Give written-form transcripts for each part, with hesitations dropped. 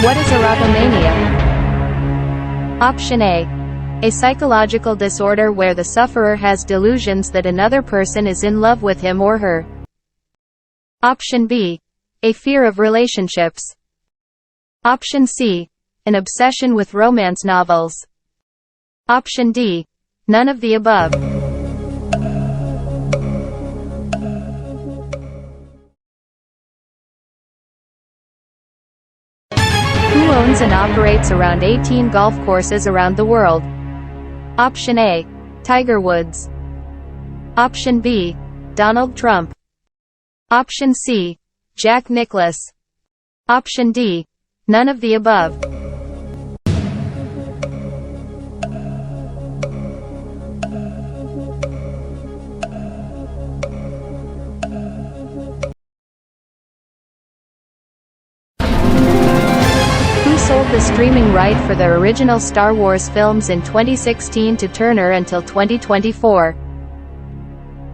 What is erotomania? Option A. A psychological disorder where the sufferer has delusions that another person is in love with him or her. Option B. A fear of relationships. Option C. An obsession with romance novels. Option D. None of the above. Who owns and operates around 18 golf courses around the world? Option A. Tiger Woods. Option B. Donald Trump. Option C. Jack Nicklaus. Option D. None of the above. Sold the streaming right for the original Star Wars films in 2016 to Turner until 2024.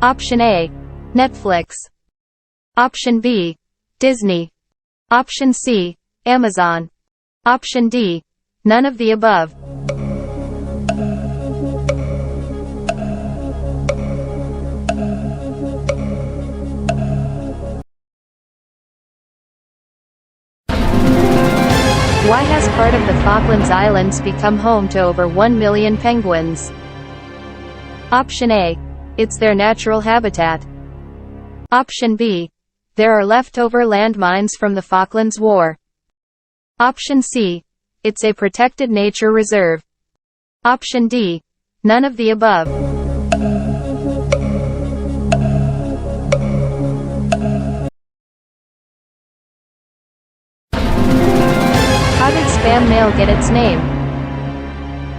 Option A. Netflix. Option B. Disney. Option C. Amazon. Option D. None of the above. Why has part of the Falklands Islands become home to over 1 million penguins? Option A. It's their natural habitat. Option B. There are leftover landmines from the Falklands War. Option C. It's a protected nature reserve. Option D. None of the above. How did spam mail get its name?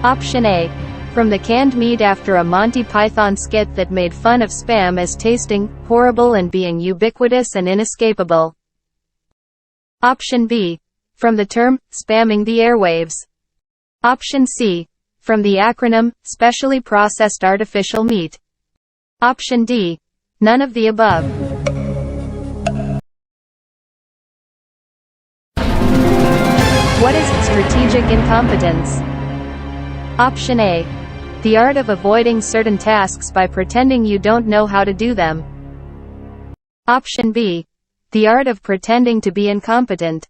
Option A. From the canned meat after a Monty Python skit that made fun of spam as tasting horrible and being ubiquitous and inescapable. Option B. From the term spamming the airwaves. Option C. From the acronym specially processed artificial meat. Option D. None of the above. What is strategic incompetence? Option A. The art of avoiding certain tasks by pretending you don't know how to do them. Option B. The art of pretending to be incompetent.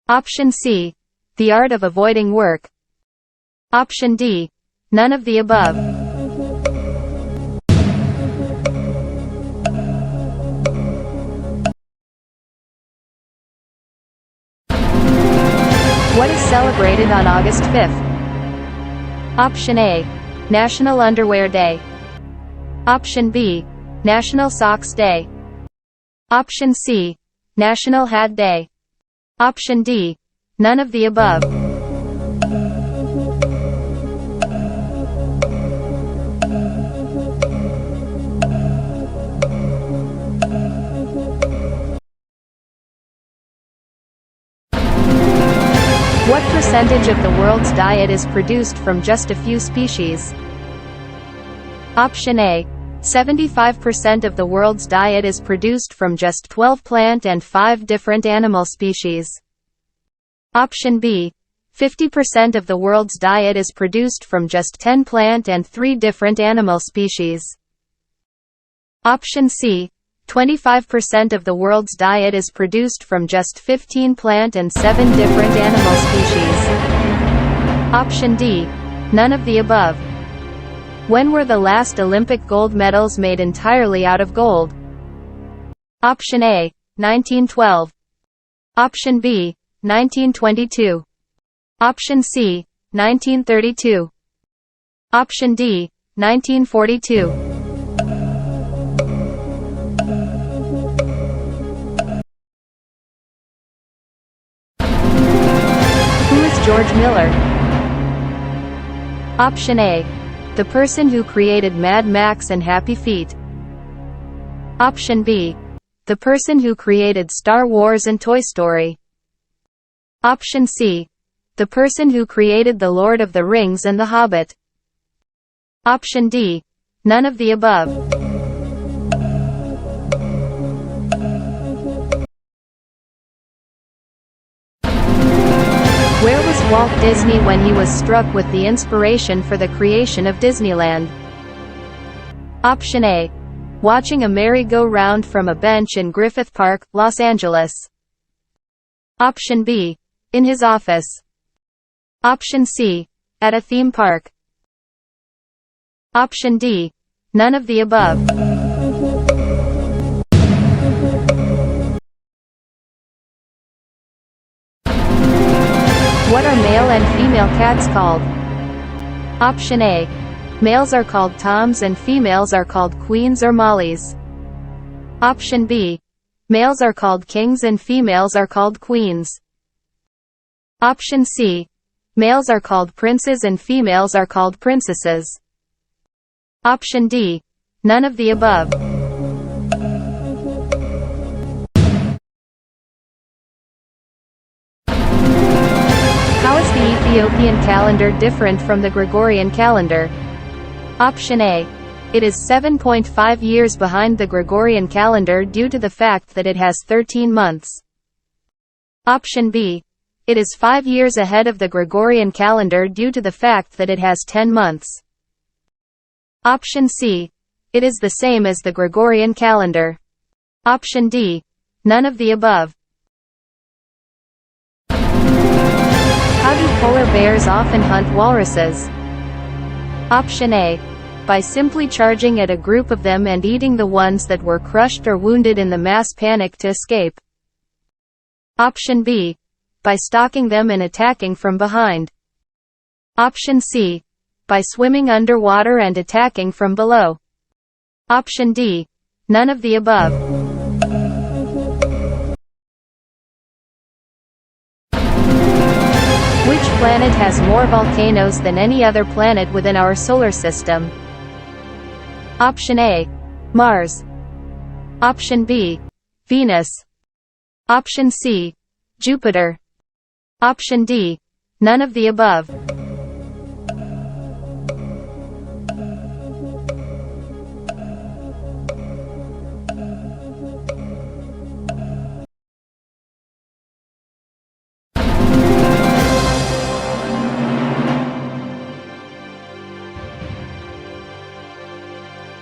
Option C. The art of avoiding work. Option D. None of the above. What is celebrated on August 5th? Option A. National Underwear Day. Option B. National Socks Day. Option C. National Hat Day. Option D. None of the above. What percentage of the world's diet is produced from just a few species? Option A. 75% of the world's diet is produced from just 12 plant and 5 different animal species. Option B. 50% of the world's diet is produced from just 10 plant and 3 different animal species. Option C. 25% of the world's diet is produced from just 15 plant and 7 different animal species. Option D. None of the above. When were the last Olympic gold medals made entirely out of gold? Option A. 1912. Option B. 1922. Option C. 1932. Option D. 1942. George Miller. Option A. The person who created Mad Max and Happy Feet. Option B. The person who created Star Wars and Toy Story. Option C. The person who created The Lord of the Rings and The Hobbit. Option D. None of the above. when he was struck with the inspiration for the creation of Disneyland? Option A. Watching a merry-go-round from a bench in Griffith Park, Los Angeles. Option B. In his office. Option C. At a theme park. Option D. None of the above. What are male and female cats called? Option A. Males are called Toms and females are called Queens or Mollies. Option B. Males are called Kings and females are called Queens. Option C. Males are called Princes and females are called Princesses. Option D. None of the above. How is the Ethiopian calendar different from the Gregorian calendar? Option A. It is 7.5 years behind the Gregorian calendar due to the fact that it has 13 months. Option B. It is 5 years ahead of the Gregorian calendar due to the fact that it has 10 months. Option C. It is the same as the Gregorian calendar. Option D. None of the above. How do polar bears often hunt walruses? Option A. By simply charging at a group of them and eating the ones that were crushed or wounded in the mass panic to escape. Option B. By stalking them and attacking from behind. Option C. By swimming underwater and attacking from below. Option D. None of the above. Which planet has more volcanoes than any other planet within our solar system? Option A. Mars. Option B. Venus. Option C. Jupiter. Option D. None of the above.